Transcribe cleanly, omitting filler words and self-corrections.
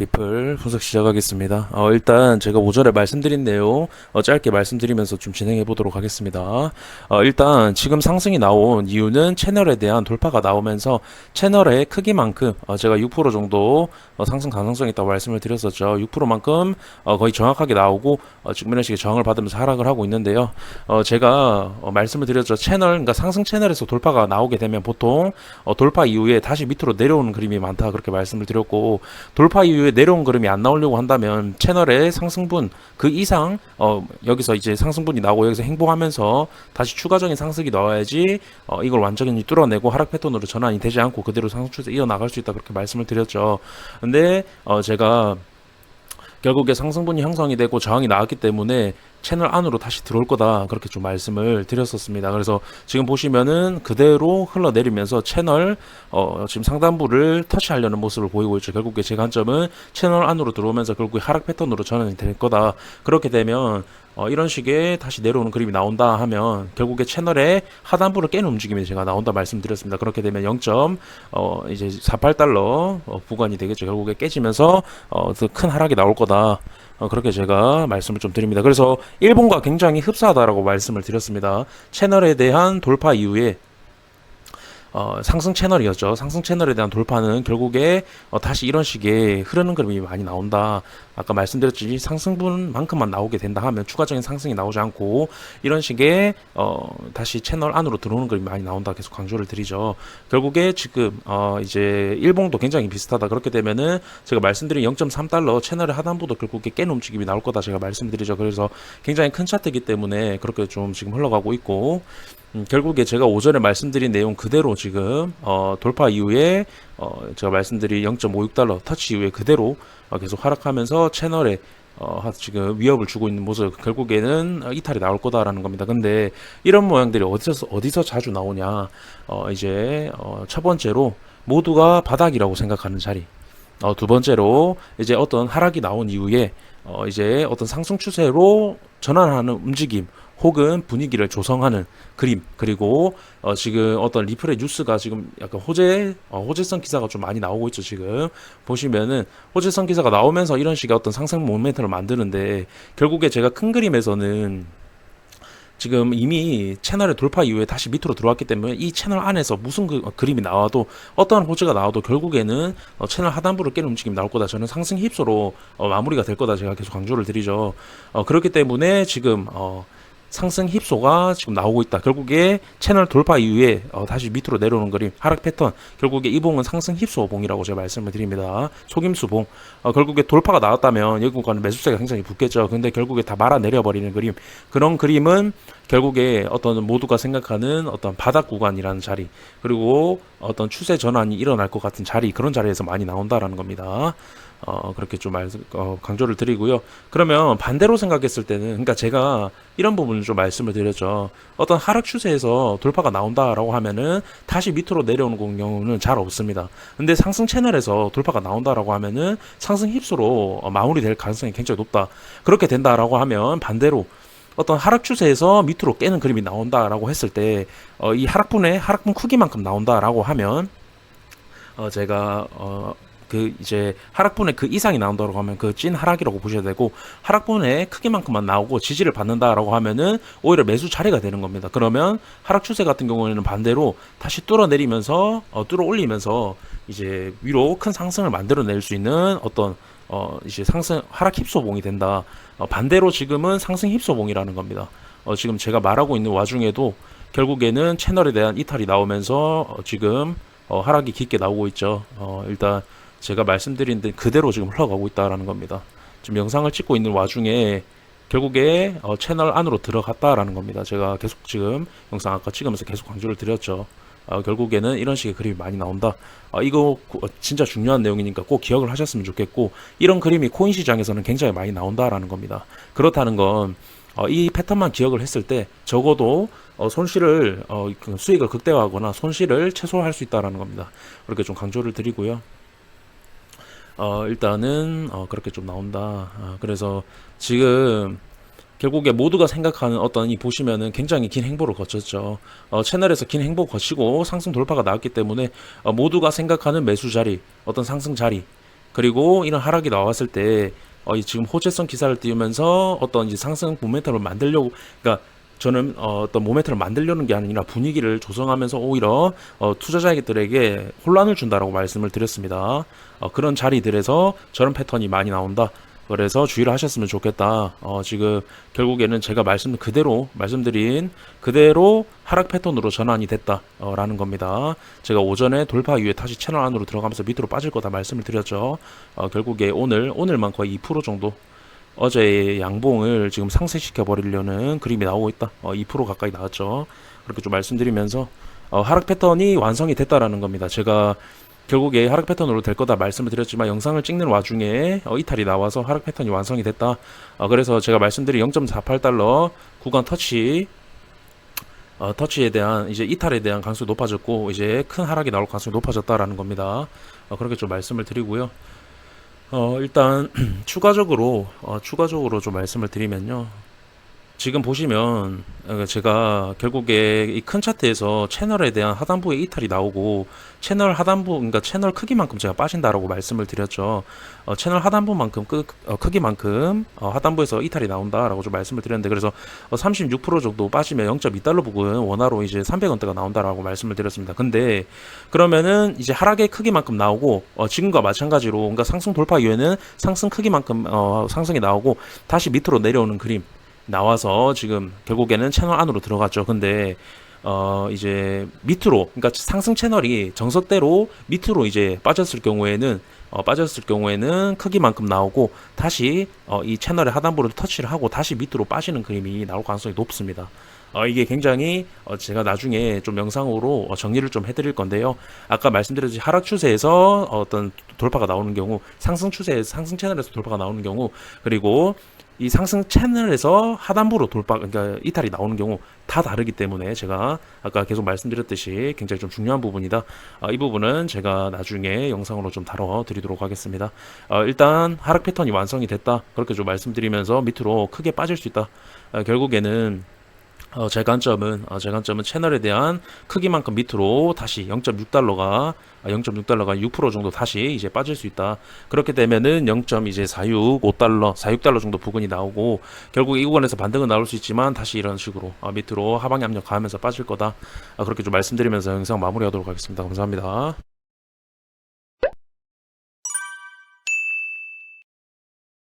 리플 분석 시작하겠습니다. 일단 제가 오전에 말씀드린 내용 짧게 말씀드리면서 좀 진행해 보도록 하겠습니다. 일단 지금 상승이 나온 이유는 채널에 대한 돌파가 나오면서 채널의 크기만큼 제가 6% 정도 상승 가능성이 있다고 말씀을 드렸었죠. 6%만큼 거의 정확하게 나오고 지금 이런 식의 저항을 받으면서 하락을 하고 있는데요. 제가 말씀을 드렸죠. 그러니까 상승 채널에서 돌파가 나오게 되면 보통 돌파 이후에 다시 밑으로 내려오는 그림이 많다 그렇게 말씀을 드렸고, 돌파 이후에 내려온 그림이 안 나오려고 한다면 채널의 상승분 그 이상 여기서 이제 상승분이 나오고 여기서 행보하면서 다시 추가적인 상승이 나와야지 이걸 완전히 뚫어내고 하락 패턴으로 전환이 되지 않고 그대로 상승 추세 이어나갈 수 있다 그렇게 말씀을 드렸죠. 근데 제가 결국에 상승분이 형성이 되고 저항이 나왔기 때문에 채널 안으로 다시 들어올 거다 그렇게 좀 말씀을 드렸었습니다. 그래서 지금 보시면은 그대로 흘러내리면서 채널 지금 상단부를 터치하려는 모습을 보이고 있죠. 결국에 제 관점은 채널 안으로 들어오면서 결국에 하락 패턴으로 전환이 될 거다. 그렇게 되면 이런 식의 다시 내려오는 그림이 나온다 하면 결국에 채널의 하단부를 깨는 움직임이 제가 나온다 말씀드렸습니다. 그렇게 되면 0. 이제 48달러 구간이 되겠죠. 결국에 깨지면서 더 큰 하락이 나올 거다. 그렇게 제가 말씀을 좀 드립니다. 그래서 일본과 굉장히 흡사하다라고 말씀을 드렸습니다. 채널에 대한 돌파 이후에 상승 채널이었죠. 상승 채널에 대한 돌파는 결국에 다시 이런 식의 흐르는 그림이 많이 나온다. 아까 말씀드렸듯이 상승분만큼만 나오게 된다 하면 추가적인 상승이 나오지 않고 이런 식의 다시 채널 안으로 들어오는 그림이 많이 나온다. 계속 강조를 드리죠. 결국에 지금 이제 일봉도 굉장히 비슷하다. 그렇게 되면은 제가 말씀드린 0.3달러 채널의 하단부도 결국에 깨는 움직임이 나올 거다. 제가 말씀드리죠. 그래서 굉장히 큰 차트이기 때문에 그렇게 좀 지금 흘러가고 있고, 결국에 제가 오전에 말씀드린 내용 그대로 지금 돌파 이후에 제가 말씀드린 0.56달러 터치 이후에 그대로 계속 하락하면서 채널에 지금 위협을 주고 있는 모습, 결국에는 이탈이 나올 거다라는 겁니다. 근데 이런 모양들이 어디서 자주 나오냐? 이제 첫 번째로 모두가 바닥이라고 생각하는 자리. 두 번째로 이제 어떤 하락이 나온 이후에 이제 어떤 상승 추세로 전환하는 움직임 혹은 분위기를 조성하는 그림, 그리고 지금 어떤 리플의 뉴스가 지금 약간 호재성 기사가 좀 많이 나오고 있죠. 지금 보시면은 호재성 기사가 나오면서 이런 식의 어떤 상승 모멘텀을 만드는데, 결국에 제가 큰 그림에서는 지금 이미 채널의 돌파 이후에 다시 밑으로 들어왔기 때문에 이 채널 안에서 무슨 그림이 나와도, 어떠한 호재가 나와도 결국에는 채널 하단부를 깨는 움직임이 나올 거다. 저는 상승 힙소로 마무리가 될 거다. 제가 계속 강조를 드리죠. 그렇기 때문에 지금 상승 힙소가 지금 나오고 있다. 결국에 채널 돌파 이후에 다시 밑으로 내려오는 그림, 하락 패턴, 결국에 이 봉은 상승 힙소 봉이라고 제가 말씀을 드립니다. 속임수 봉. 결국에 돌파가 나왔다면 여기 구간은 매수세가 굉장히 붙겠죠. 근데 결국에 다 말아 내려버리는 그림, 그런 그림은 결국에 어떤 모두가 생각하는 어떤 바닥 구간이라는 자리, 그리고 어떤 추세 전환이 일어날 것 같은 자리, 그런 자리에서 많이 나온다라는 겁니다. 그렇게 좀 강조를 드리고요. 그러면 반대로 생각했을 때는, 그러니까 제가 이런 부분을 좀 말씀을 드렸죠. 어떤 하락 추세에서 돌파가 나온다라고 하면은 다시 밑으로 내려오는 경우는 잘 없습니다. 근데 상승 채널에서 돌파가 나온다라고 하면은 상승 힙소로 마무리될 가능성이 굉장히 높다. 그렇게 된다라고 하면 반대로 어떤 하락 추세에서 밑으로 깨는 그림이 나온다라고 했을 때, 이 하락분 크기만큼 나온다라고 하면 제가 그 이제 하락분의 그 이상이 나온다고 하면 그 찐 하락이라고 보셔야 되고, 하락분의 크기만큼만 나오고 지지를 받는다라고 하면은 오히려 매수 자리가 되는 겁니다. 그러면 하락 추세 같은 경우에는 반대로 다시 뚫어내리면서 뚫어 올리면서 이제 위로 큰 상승을 만들어낼 수 있는 어떤 이제 상승 하락 힙소봉이 된다. 반대로 지금은 상승 힙소봉이라는 겁니다. 지금 제가 말하고 있는 와중에도 결국에는 채널에 대한 이탈이 나오면서 지금 하락이 깊게 나오고 있죠. 일단 제가 말씀드린 데 그대로 지금 흘러가고 있다라는 겁니다. 지금 영상을 찍고 있는 와중에 결국에 채널 안으로 들어갔다라는 겁니다. 제가 계속 지금 영상 아까 찍으면서 계속 강조를 드렸죠. 결국에는 이런 식의 그림이 많이 나온다. 이거 진짜 중요한 내용이니까 꼭 기억을 하셨으면 좋겠고, 이런 그림이 코인 시장에서는 굉장히 많이 나온다라는 겁니다. 그렇다는 건 이 패턴만 기억을 했을 때 적어도 손실을 수익을 극대화하거나 손실을 최소화할 수 있다라는 겁니다. 그렇게 좀 강조를 드리고요. 일단은 그렇게 좀 나온다. 그래서 지금 결국에 모두가 생각하는 어떤 이 보시면은 굉장히 긴 행보를 거쳤죠. 채널에서 긴 행보 거치고 상승 돌파가 나왔기 때문에 모두가 생각하는 매수 자리, 어떤 상승 자리, 그리고 이런 하락이 나왔을 때 지금 호재성 기사를 띄우면서 어떤 이제 상승 모멘텀을 만들려고, 그러니까 저는 어떤 모멘텀을 만들려는 게 아니라 분위기를 조성하면서 오히려 투자자들에게 혼란을 준다라고 말씀을 드렸습니다. 그런 자리들에서 저런 패턴이 많이 나온다. 그래서 주의를 하셨으면 좋겠다. 지금 결국에는 제가 말씀드린 그대로 하락 패턴으로 전환이 됐다. 라는 겁니다. 제가 오전에 돌파 이후에 다시 채널 안으로 들어가면서 밑으로 빠질 거다 말씀을 드렸죠. 결국에 오늘만 거의 2% 정도 어제의 양봉을 지금 상쇄시켜 버리려는 그림이 나오고 있다. 2% 가까이 나왔죠. 그렇게 좀 말씀드리면서 하락 패턴이 완성이 됐다라는 겁니다. 제가 결국에 하락 패턴으로 될 거다 말씀을 드렸지만 영상을 찍는 와중에 이탈이 나와서 하락 패턴이 완성이 됐다. 그래서 제가 말씀드린 0.48달러 구간 터치에 대한 이제 이탈에 대한 가능성이 높아졌고 이제 큰 하락이 나올 가능성이 높아졌다라는 겁니다. 그렇게 좀 말씀을 드리고요. 일단 추가적으로 좀 말씀을 드리면요. 지금 보시면 제가 결국에 이 큰 차트에서 채널에 대한 하단부의 이탈이 나오고 채널 하단부, 그러니까 채널 크기만큼 제가 빠진다라고 말씀을 드렸죠. 채널 하단부만큼 크기만큼 하단부에서 이탈이 나온다라고 좀 말씀을 드렸는데, 그래서 36% 정도 빠지면 0.2달러 부근 원화로 이제 300원대가 나온다라고 말씀을 드렸습니다. 근데 그러면은 이제 하락의 크기만큼 나오고 지금과 마찬가지로 그러니까 상승 돌파 이후에는 상승 크기만큼 상승이 나오고 다시 밑으로 내려오는 그림 나와서 지금 결국에는 채널 안으로 들어갔죠. 근데 이제 밑으로, 그러니까 상승 채널이 정석대로 밑으로 이제 빠졌을 경우에는 크기만큼 나오고 다시 이 채널의 하단부를 터치를 하고 다시 밑으로 빠지는 그림이 나올 가능성이 높습니다. 이게 굉장히 제가 나중에 좀 영상으로 정리를 좀 해드릴 건데요. 아까 말씀드렸듯이 하락 추세에서 어떤 돌파가 나오는 경우, 상승 채널에서 돌파가 나오는 경우, 그리고 이 상승 채널에서 하단부로 그러니까 이탈이 나오는 경우 다 다르기 때문에 제가 아까 계속 말씀드렸듯이 굉장히 좀 중요한 부분이다. 이 부분은 제가 나중에 영상으로 좀 다뤄드리도록 하겠습니다. 일단 하락 패턴이 완성이 됐다. 그렇게 좀 말씀드리면서 밑으로 크게 빠질 수 있다. 결국에는 제 관점은 채널에 대한 크기만큼 밑으로 다시 0.6달러가 6% 정도 다시 이제 빠질 수 있다. 그렇게 되면은 0.46달러 정도 부근이 나오고 결국 이 구간에서 반등은 나올 수 있지만 다시 이런 식으로 밑으로 하방이 압력 가하면서 빠질 거다. 그렇게 좀 말씀드리면서 영상 마무리하도록 하겠습니다. 감사합니다.